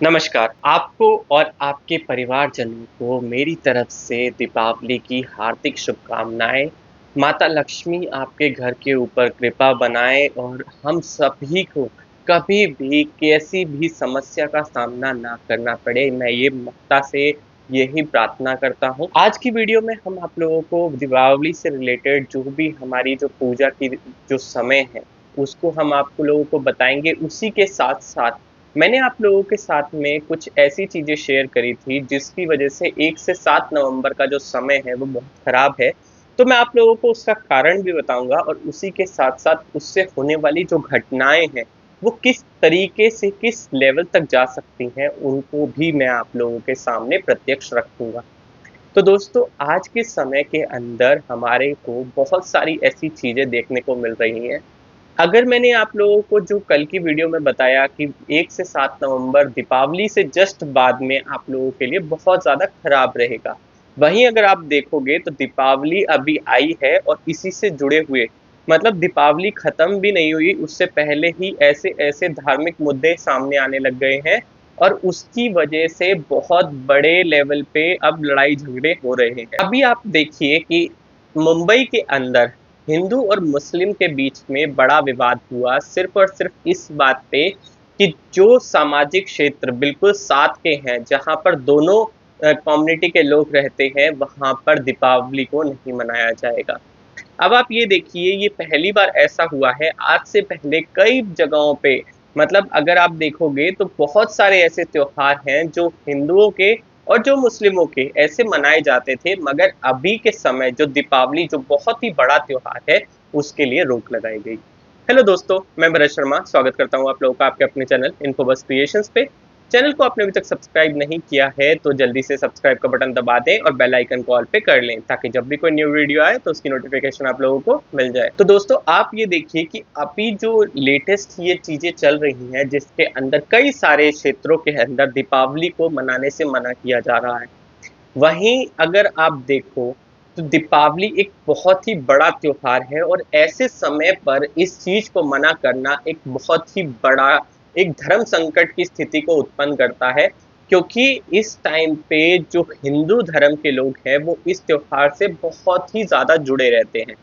नमस्कार। आपको और आपके परिवारजनों को मेरी तरफ से दीपावली की हार्दिक शुभकामनाएँ। माता लक्ष्मी आपके घर के ऊपर कृपा बनाए और हम सभी को कभी भी कैसी भी समस्या का सामना ना करना पड़े, मैं ये माता से यही प्रार्थना करता हूँ। आज की वीडियो में हम आप लोगों को दीपावली से रिलेटेड जो भी हमारी जो पूजा की जो समय है, उसको हम आपको लोगों को बताएँगे। उसी के साथ-साथ मैंने आप लोगों के साथ में कुछ ऐसी चीज़ें शेयर करी थी जिसकी वजह से 1 से 7 नवंबर का जो समय है वो बहुत ख़राब है। तो मैं आप लोगों को उसका कारण भी बताऊँगा और उसी के साथ-साथ उससे होने वाली जो घटनाएँ हैं, वो किस तरीके से किस लेवल तक जा सकती हैं, उनको भी मैं आप लोगों के सामने प्रत्यक्ष रखूँगा। तो दोस्तों, आज के समय के अंदर हमारे को बहुत सारी ऐसी चीज़ें देखने को मिल रही हैं। अगर मैंने आप लोगों को जो कल की वीडियो में बताया कि 1 से 7 नवंबर दीपावली से जस्ट बाद में आप लोगों के लिए बहुत ज़्यादा खराब रहेगा। वहीं अगर आप देखोगे तो दीपावली अभी आई है और इसी से जुड़े हुए मतलब दीपावली ख़त्म भी नहीं हुई, उससे पहले ही ऐसे-ऐसे धार्मिक मुद्दे सामने आने लग गए हैं और उसकी वजह से बहुत बड़े लेवल पे अब लड़ाई झगड़े हो रहे हैं। अभी आप देखिए कि मुंबई के अंदर हिंदू और मुस्लिम के बीच में बड़ा विवाद हुआ सिर्फ और सिर्फ इस बात पे कि जो सामाजिक क्षेत्र बिल्कुल साथ के हैं, जहाँ पर दोनों कम्युनिटी के लोग रहते हैं, वहाँ पर दीपावली को नहीं मनाया जाएगा। अब आप ये देखिए, ये पहली बार ऐसा हुआ है। आज से पहले कई जगहों पे मतलब अगर आप देखोगे तो बहुत सारे ऐसे त्योहार हैं जो हिंदुओं के और जो मुस्लिमों के ऐसे मनाए जाते थे, मगर अभी के समय जो दीपावली जो बहुत ही बड़ा त्योहार है, उसके लिए रोक लगाई गई। हेलो दोस्तों, मैं भरत शर्मा स्वागत करता हूँ आप लोगों का आपके अपने चैनल इन्फोबस क्रिएशंस पे। चैनल को आपने अभी तक सब्सक्राइब नहीं किया है तो जल्दी से सब्सक्राइब का बटन दबा दें और बेल आइकन को ऑल पे कर लें ताकि जब भी कोई न्यू वीडियो आए तो उसकी नोटिफिकेशन आप लोगों को मिल जाए। तो दोस्तों, आप ये देखिए कि अभी जो लेटेस्ट ये चीज़ें चल रही हैं जिसके अंदर कई सारे क्षेत्रों के अंदर दीपावली को मनाने से मना किया जा रहा है। वहीं अगर आप देखो तो दीपावली एक बहुत ही बड़ा त्योहार है और ऐसे समय पर इस चीज़ को मना करना एक बहुत ही बड़ा एक धर्म संकट की स्थिति को उत्पन्न करता है, क्योंकि इस टाइम पे जो हिंदू धर्म के लोग हैं वो इस त्योहार से बहुत ही ज़्यादा जुड़े रहते हैं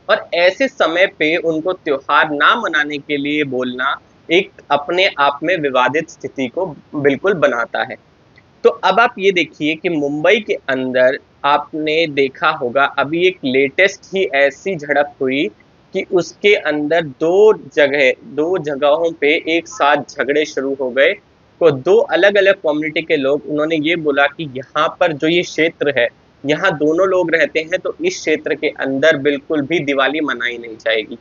और ऐसे समय पे उनको त्योहार ना मनाने के लिए बोलना एक अपने आप में विवादित स्थिति को बिल्कुल बनाता है। तो अब आप ये देखिए कि मुंबई के अंदर आपने देखा होगा अभी एक लेटेस्ट ही ऐसी झड़प हुई कि उसके अंदर 2 जगहों पे एक साथ झगड़े शुरू हो गए। तो 2 अलग-अलग कम्युनिटी के लोग उन्होंने ये बोला कि यहाँ पर जो ये क्षेत्र है, यहाँ दोनों लोग रहते हैं तो इस क्षेत्र के अंदर बिल्कुल भी दिवाली मनाई नहीं जाएगी।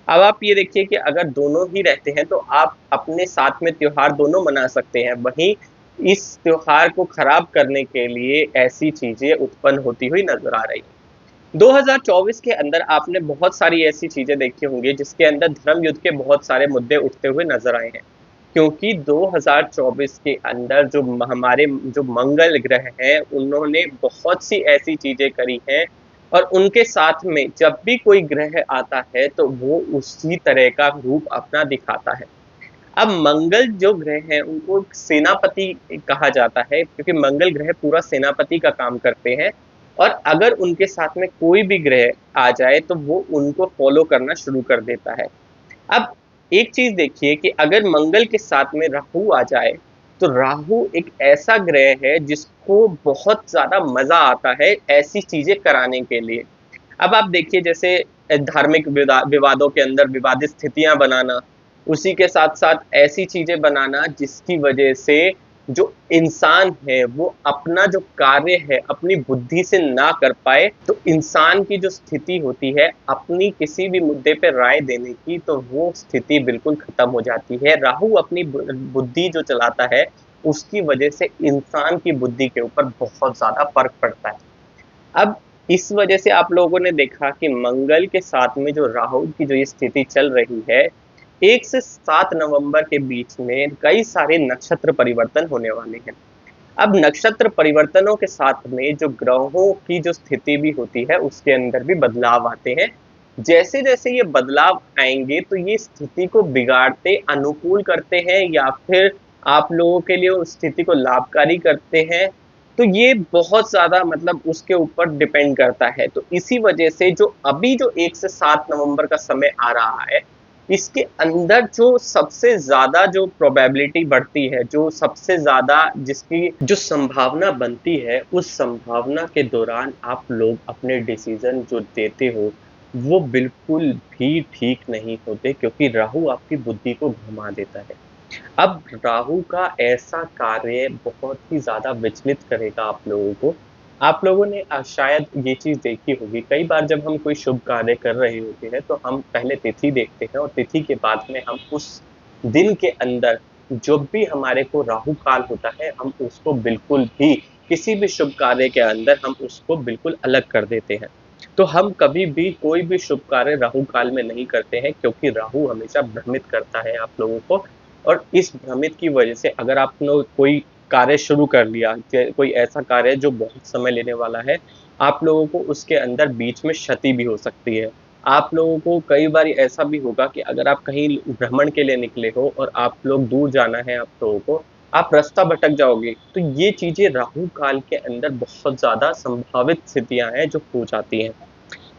अब आप ये देखिए कि अगर दोनों ही रहते हैं तो आप अपने साथ में त्योहार दोनों मना सकते हैं। वहीं इस त्योहार को खराब करने के लिए ऐसी चीज़ें उत्पन्न होती हुई नज़र आ रही हैं। 2024 के अंदर आपने बहुत सारी ऐसी चीज़ें देखी होंगी जिसके अंदर धर्म युद्ध के बहुत सारे मुद्दे उठते हुए नज़र आए हैं। क्योंकि 2024 के अंदर जो हमारे जो मंगल ग्रह हैं, उन्होंने बहुत सी ऐसी चीज़ें करी हैं और उनके साथ में जब भी कोई ग्रह आता है, तो वो उसी तरह का रूप अपना दिखाता है। अब मंगल जो ग्रह हैं उनको सेनापति कहा जाता है क्योंकि मंगल ग्रह पूरा सेनापति का काम करते हैं और अगर उनके साथ में कोई भी ग्रह आ जाए तो वो उनको फॉलो करना शुरू कर देता है। अब एक चीज़ देखिए कि अगर मंगल के साथ में राहु आ जाए, तो राहु एक ऐसा ग्रह है जिसको बहुत ज़्यादा मज़ा आता है ऐसी चीज़ें कराने के लिए। अब आप देखिए जैसे धार्मिक विवादों के अंदर विवादित स्थितियाँ बनाना, उसी के साथ-साथ ऐसी चीज़ें बनाना जिसकी वजह से जो इंसान है वो अपना जो कार्य है अपनी बुद्धि से ना कर पाए, तो इंसान की जो स्थिति होती है अपनी किसी भी मुद्दे पे राय देने की, तो वो स्थिति बिल्कुल ख़त्म हो जाती है। राहु अपनी बुद्धि जो चलाता है, उसकी वजह से इंसान की बुद्धि के ऊपर बहुत ज़्यादा फ़र्क पड़ता है। अब इस वजह से आप लोगों ने देखा कि मंगल के साथ में जो राहु की जो ये स्थिति चल रही है, 1 से 7 नवंबर के बीच में कई सारे नक्षत्र परिवर्तन होने वाले हैं। अब नक्षत्र परिवर्तनों के साथ में जो ग्रहों की जो स्थिति भी होती है, उसके अंदर भी बदलाव आते हैं। जैसे-जैसे ये बदलाव आएँगे, तो ये स्थिति को बिगाड़ते, अनुकूल करते हैं या फिर आप लोगों के लिए उस स्थिति को लाभकारी करते हैं, तो ये बहुत ज़्यादा मतलब उसके ऊपर डिपेंड करता है। तो इसी वजह से जो अभी जो 1 से 7 नवंबर का समय आ रहा है, इसके अंदर जो सबसे ज़्यादा जो प्रोबेबिलिटी बढ़ती है, जो सबसे ज़्यादा जिसकी जो संभावना बनती है, उस संभावना के दौरान आप लोग अपने डिसीज़न जो देते हो, वो बिल्कुल भी ठीक नहीं होते, क्योंकि राहु आपकी बुद्धि को घुमा देता है। अब राहु का ऐसा कार्य बहुत ही ज़्यादा विचलित करेगा आप लोगों को। आप लोगों ने शायद ये चीज़ देखी होगी, कई बार जब हम कोई शुभ कार्य कर रहे होते हैं, तो हम पहले तिथि देखते हैं और तिथि के बाद में हम उस दिन के अंदर जब भी हमारे को राहु काल होता है, हम उसको बिल्कुल भी किसी भी शुभ कार्य के अंदर हम उसको बिल्कुल अलग कर देते हैं। तो हम कभी भी कोई भी शुभ कार्य राहु काल में नहीं करते हैं, क्योंकि राहु हमेशा भ्रमित करता है आप लोगों को। और इस भ्रमित की वजह से अगर आपने कोई कार्य शुरू कर लिया, कोई ऐसा कार्य जो बहुत समय लेने वाला है, आप लोगों को उसके अंदर बीच में क्षति भी हो सकती है। आप लोगों को कई बार ऐसा भी होगा कि अगर आप कहीं भ्रमण के लिए निकले हो और आप लोग दूर जाना है आप लोगों को, आप रास्ता भटक जाओगे। तो ये चीज़ें राहु काल के अंदर बहुत ज़्यादा संभावित स्थितियाँ हैं जो हो जाती हैं।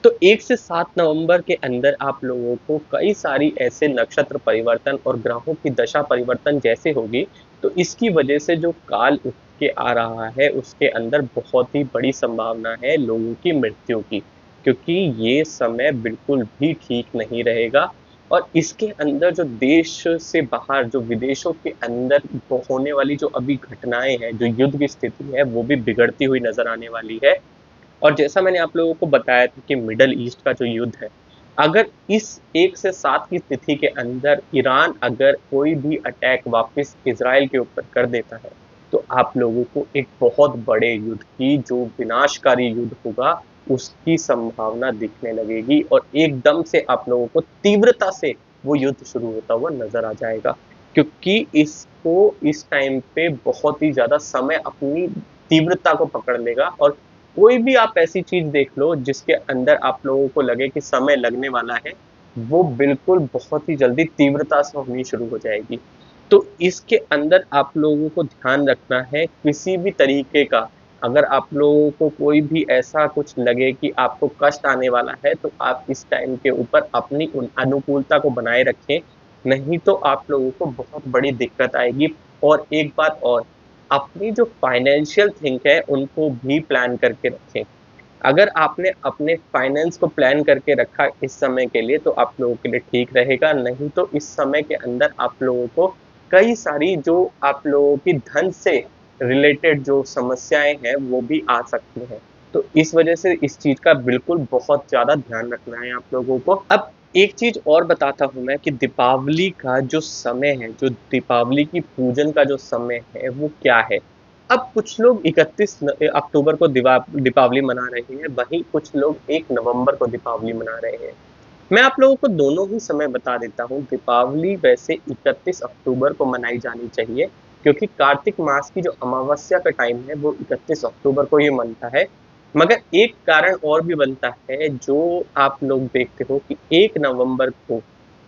तो 1 से 7 नवंबर के अंदर आप लोगों को कई सारी ऐसे नक्षत्र परिवर्तन और ग्रहों की दशा परिवर्तन जैसे होगी, तो इसकी वजह से जो काल उठ के आ रहा है, उसके अंदर बहुत ही बड़ी संभावना है लोगों की मृत्यु की, क्योंकि ये समय बिल्कुल भी ठीक नहीं रहेगा। और इसके अंदर जो देश से बाहर, जो विदेशों के अंदर होने वाली जो अभी घटनाएं हैं, जो युद्ध की स्थिति है, वो भी बिगड़ती हुई नजर आने वाली है। और जैसा मैंने आप लोगों को बताया था कि मिडल ईस्ट का जो युद्ध है, अगर इस 1 से 7 की तिथि के अंदर ईरान अगर कोई भी अटैक वापस इज़राइल के ऊपर कर देता है, तो आप लोगों को एक बहुत बड़े युद्ध की, जो विनाशकारी युद्ध होगा, उसकी संभावना दिखने लगेगी और एकदम से आप लोगों को तीव्रता से वो युद्ध शुरू होता हुआ नज़र आ जाएगा। क्योंकि इसको इस टाइम पे बहुत ही ज़्यादा समय अपनी तीव्रता को पकड़ लेगा और कोई भी आप ऐसी चीज़ देख लो जिसके अंदर आप लोगों को लगे कि समय लगने वाला है, वो बिल्कुल बहुत ही जल्दी तीव्रता से होनी शुरू हो जाएगी। तो इसके अंदर आप लोगों को ध्यान रखना है, किसी भी तरीके का अगर आप लोगों को कोई भी ऐसा कुछ लगे कि आपको कष्ट आने वाला है, तो आप इस टाइम के ऊपर अपनी उन अनुकूलता को बनाए रखें, नहीं तो आप लोगों को बहुत बड़ी दिक्कत आएगी। और एक बात और, अपनी जो फाइनेंशियल थिंग है उनको भी प्लान करके रखें। अगर आपने अपने फाइनेंस को प्लान करके रखा इस समय के लिए, तो आप लोगों के लिए ठीक रहेगा, नहीं तो इस समय के अंदर आप लोगों को कई सारी जो आप लोगों की धन से रिलेटेड जो समस्याएं हैं वो भी आ सकती हैं। तो इस वजह से इस चीज का बिल्कुल बहुत ज्यादा ध्यान रखना है आप लोगों को। अब एक चीज और बताता हूँ मैं कि दीपावली का जो समय है, जो दीपावली की पूजन का जो समय है, वो क्या है। अब कुछ लोग 31 अक्टूबर को दीपावली मना रहे हैं, वहीं कुछ लोग 1 नवंबर को दीपावली मना रहे हैं। मैं आप लोगों को दोनों ही समय बता देता हूँ। दीपावली वैसे 31 अक्टूबर को मनाई जानी चाहिए, क्योंकि कार्तिक मास की जो अमावस्या का टाइम है वो 31 अक्टूबर को ही बनता है। मगर एक कारण और भी बनता है, जो आप लोग देखते हो कि 1 नवंबर को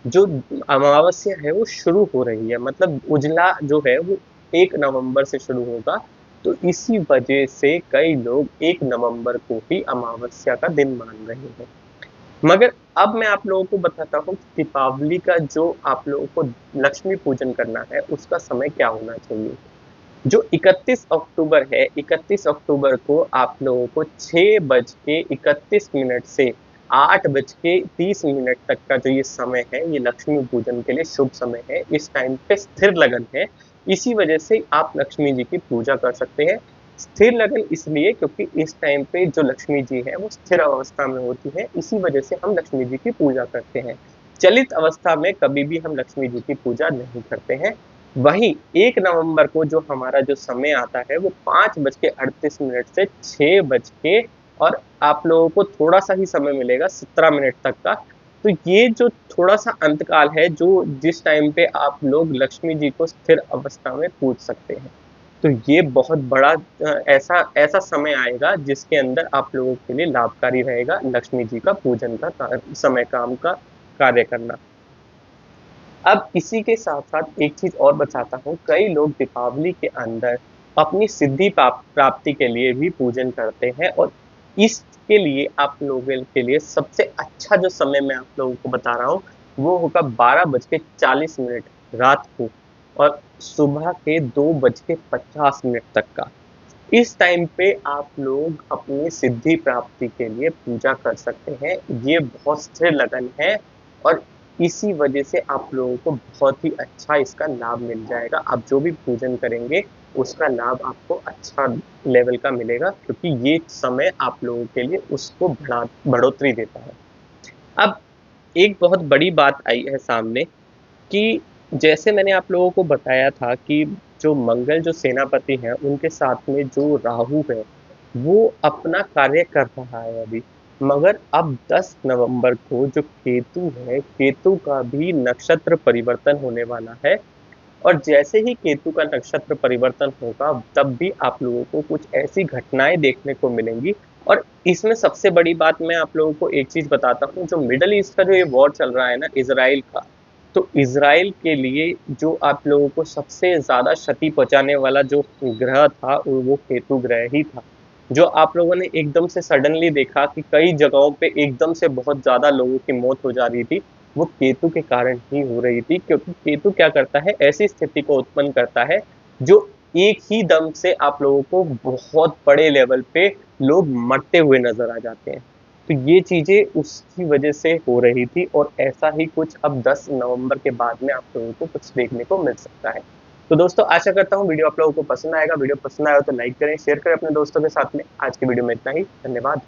जो अमावस्या है वो शुरू हो रही है, मतलब उजला जो है वो 1 नवंबर से शुरू होगा। तो इसी वजह से कई लोग 1 नवंबर को ही अमावस्या का दिन मान रहे हैं। मगर अब मैं आप लोगों को बताता हूँ कि दीपावली का जो आप लोगों को लक्ष्मी पूजन करना है, उसका समय क्या होना चाहिए। जो 31 अक्टूबर है, 31 अक्टूबर को आप लोगों को 6:31 से 8:30 तक का जो ये समय है, ये लक्ष्मी पूजन के लिए शुभ समय है। इस टाइम पे स्थिर लगन है, इसी वजह से आप लक्ष्मी जी की पूजा कर सकते हैं। स्थिर लगन इसलिए क्योंकि इस टाइम पे जो लक्ष्मी जी है वो स्थिर अवस्था में होती है, इसी वजह से हम लक्ष्मी जी की पूजा करते हैं। चलित अवस्था में कभी भी हम लक्ष्मी जी की पूजा नहीं करते हैं। वहीं 1 नवंबर को जो हमारा जो समय आता है, वो 5:38 से 6 और आप लोगों को थोड़ा सा ही समय मिलेगा 17 मिनट तक का। तो ये जो थोड़ा सा अंतकाल है, जो जिस टाइम पे आप लोग लक्ष्मी जी को स्थिर अवस्था में पूज सकते हैं। तो ये बहुत बड़ा ऐसा ऐसा समय आएगा जिसके अंदर आप लोगों के लिए लाभकारी रहेगा लक्ष्मी जी का पूजन का समय काम का कार्य करना। अब इसी के साथ-साथ एक चीज़ और बताता हूँ, कई लोग दीपावली के अंदर अपनी सिद्धि प्राप्ति के लिए भी पूजन करते हैं और इसके लिए आप लोगों के लिए सबसे अच्छा जो समय मैं आप लोगों को बता रहा हूँ, वो होगा 12:40 रात को और सुबह के 2:50 तक का। इस टाइम पे आप लोग अपनी सिद्धि प्राप्ति के लिए पूजा कर सकते हैं। ये बहुत स्थिर लगन है और इसी वजह से आप लोगों को बहुत ही अच्छा इसका लाभ मिल जाएगा। आप जो भी पूजन करेंगे, उसका लाभ आपको अच्छा लेवल का मिलेगा क्योंकि ये समय आप लोगों के लिए उसको बढ़ोतरी देता है। अब एक बहुत बड़ी बात आई है सामने कि जैसे मैंने आप लोगों को बताया था कि जो मंगल जो सेनापति हैं, उनके साथ में जो राहु है, वो अपना कार्य कर रहा है अभी। मगर अब 10 नवंबर को जो केतु है, केतु का भी नक्षत्र परिवर्तन होने वाला है और जैसे ही केतु का नक्षत्र परिवर्तन होगा, तब भी आप लोगों को कुछ ऐसी घटनाएँ देखने को मिलेंगी और इसमें सबसे बड़ी बात मैं आप लोगों को एक चीज़ बताता हूँ, जो मिडल ईस्ट का जो ये वॉर चल रहा है ना इज़राइल का, तो इज़राइल के लिए जो आप लोगों को सबसे ज़्यादा क्षति पहुँचाने वाला जो ग्रह था, वो केतु ग्रह ही था। जो आप लोगों ने एकदम से सडनली देखा कि कई जगहों पे एकदम से बहुत ज़्यादा लोगों की मौत हो जा रही थी, वो केतु के कारण ही हो रही थी क्योंकि केतु क्या करता है, ऐसी स्थिति को उत्पन्न करता है, जो एक ही दम से आप लोगों को बहुत बड़े लेवल पे लोग मरते हुए नज़र आ जाते हैं। तो ये चीज़ें उसकी वजह से हो रही थी और ऐसा ही कुछ अब 10 नवंबर के बाद में आप लोगों को कुछ देखने को मिल सकता है। तो दोस्तों आशा करता हूँ वीडियो आप लोगों को पसंद आएगा। वीडियो पसंद आया हो तो लाइक करें, शेयर करें अपने दोस्तों के साथ में। आज की वीडियो में इतना ही। धन्यवाद।